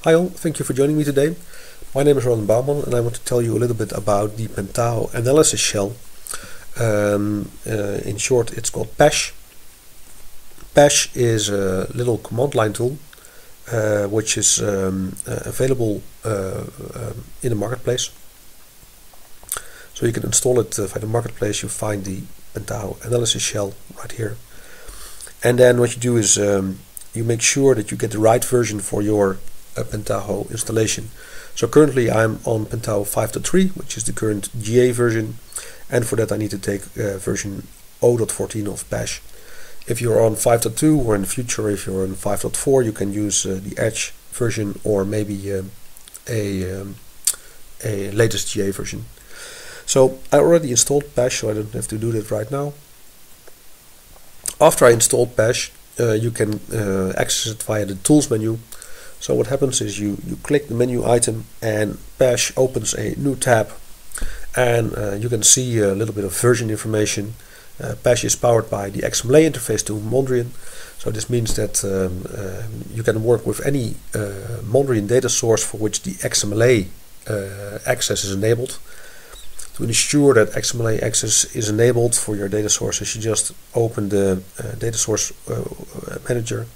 Hi all, thank you for joining me today. My name is Ron Bouwman and I want to tell you a little bit about the Pentaho Analysis Shell. In short, it's called Pash. Pash is a little command line tool which is available in the marketplace. So you can install it via the marketplace. You find the Pentaho Analysis Shell right here. And then what you do is you make sure that you get the right version for your Pentaho installation. So currently I'm on Pentaho 5.3, which is the current GA version, and for that I need to take version 0.14 of Pash. If you're on 5.2 or in the future if you're on 5.4, you can use the Edge version or maybe a latest GA version. So I already installed Pash, so I don't have to do that right now. After I installed Pash, you can access it via the Tools menu. So what happens is you click the menu item and Pash opens a new tab, and you can see a little bit of version information. Pash is powered by the XML interface to Mondrian, so this means that you can work with any Mondrian data source for which the XML access is enabled. To ensure that XML access is enabled for your data sources, you just open the data source manager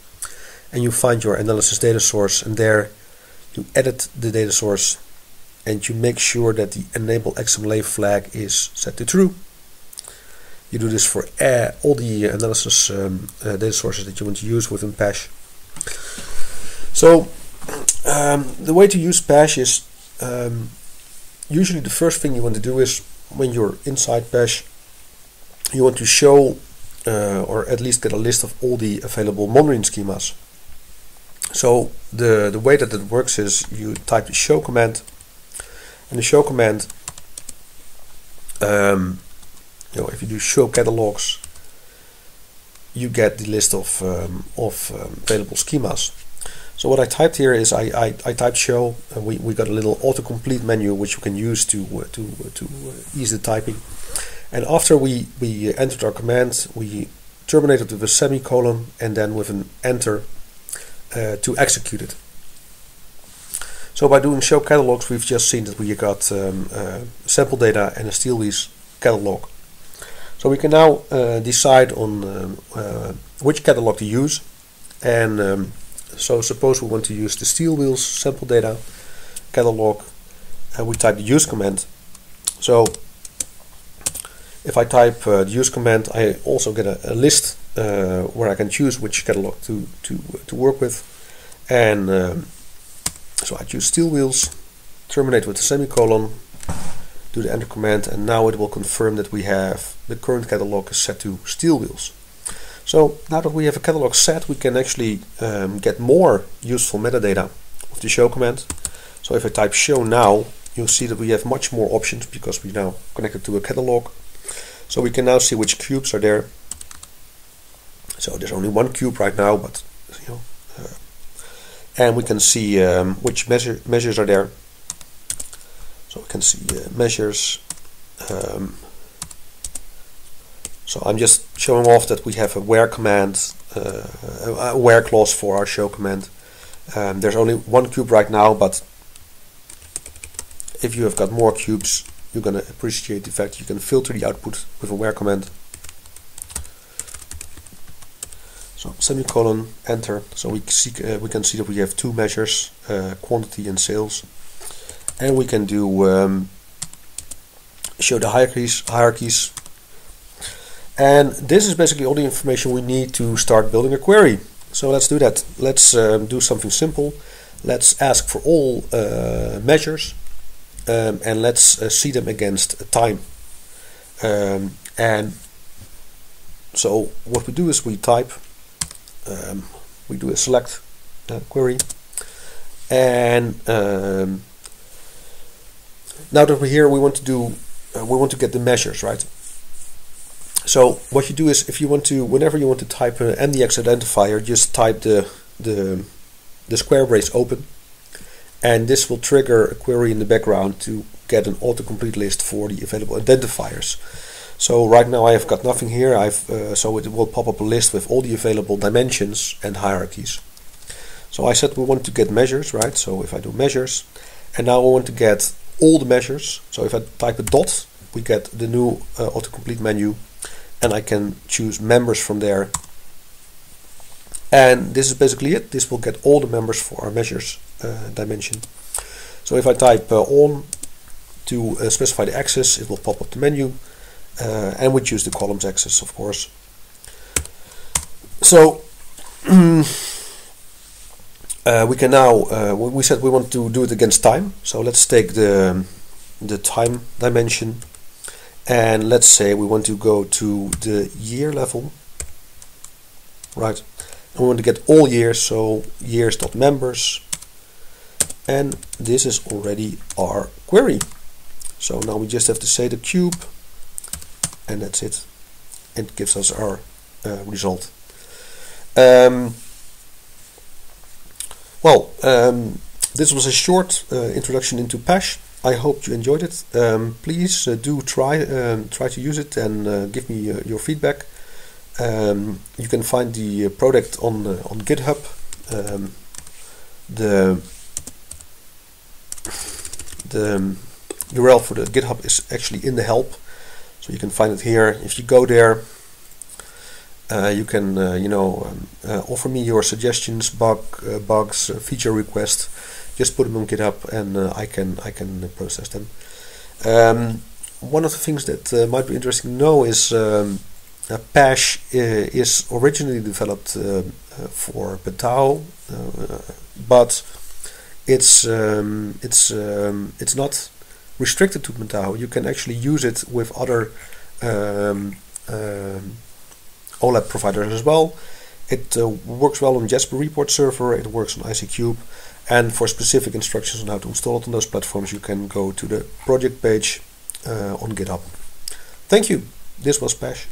and you find your analysis data source, and there you edit the data source and you make sure that the enable XML flag is set to true. You do this for all the analysis data sources that you want to use within Pash. So the way to use Pash is usually the first thing you want to do is, when you're inside Pash, you want to show or at least get a list of all the available Mondrian schemas. So the way that it works is you type the show command, and the show command, if you do show catalogs, you get the list of available schemas. So what I typed here is I typed show, and we got a little autocomplete menu which you can use to ease the typing. And after we entered our command, we terminated with a semicolon and then with an enter to execute it. So by doing show catalogs, we've just seen that we got sample data and a SteelWheels catalog. So we can now decide on which catalog to use, and so suppose we want to use the SteelWheels sample data catalog, and we type the use command. So if I type the use command, I also get a list where I can choose which catalog to work with, and so I choose SteelWheels, terminate with a semicolon, do the enter command, and now it will confirm that we have the current catalog is set to SteelWheels. So now that we have a catalog set, we can actually get more useful metadata with the show command. So if I type show now, you'll see that we have much more options because we're now connected to a catalog. So we can now see which cubes are there. So there's only one cube right now, but and we can see which measures are there. So we can see measures. So I'm just showing off that we have a where command, a where clause for our show command. There's only one cube right now, but if you have got more cubes, you're going to appreciate the fact you can filter the output with a where command. So semicolon, enter. So we can see that we have two measures, quantity and sales, and we can do show the hierarchies. And this is basically all the information we need to start building a query. So let's do that. Let's do something simple. Let's ask for all measures, and let's see them against time. And so what we do is we type, we do a select query, and now that we're here, we want to do we want to get the measures, right? So what you do is, if you want to, whenever you want to type an MDX identifier, just type the square brace open, and this will trigger a query in the background to get an autocomplete list for the available identifiers. So right now I have got nothing here. So it will pop up a list with all the available dimensions and hierarchies. So I said we want to get measures, right? So if I do measures, and now I want to get all the measures. So if I type a dot, we get the new autocomplete menu, and I can choose members from there. And this is basically it. This will get all the members for our measures dimension. So if I type on to specify the axis, it will pop up the menu, and we choose the columns axis, of course. So we can now, we said we want to do it against time. So let's take the time dimension, and let's say we want to go to the year level, right? And we want to get all years, so years.members, and this is already our query. So now we just have to say the cube, and that's it. It gives us our result. This was a short introduction into Pash. I hope you enjoyed it. Please do try to use it and give me your feedback. You can find the product on GitHub. The URL for the GitHub is actually in the help, so you can find it here. If you go there, you can offer me your suggestions, bugs, feature requests. Just put them on GitHub, and I can process them. One of the things that might be interesting to know is Pash is originally developed for Pentaho, but it's not restricted to Pentaho. You can actually use it with other OLAP providers as well. It works well on Jasper Report Server, it works on ICCube, and for specific instructions on how to install it on those platforms, you can go to the project page on GitHub. Thank you. This was Pash.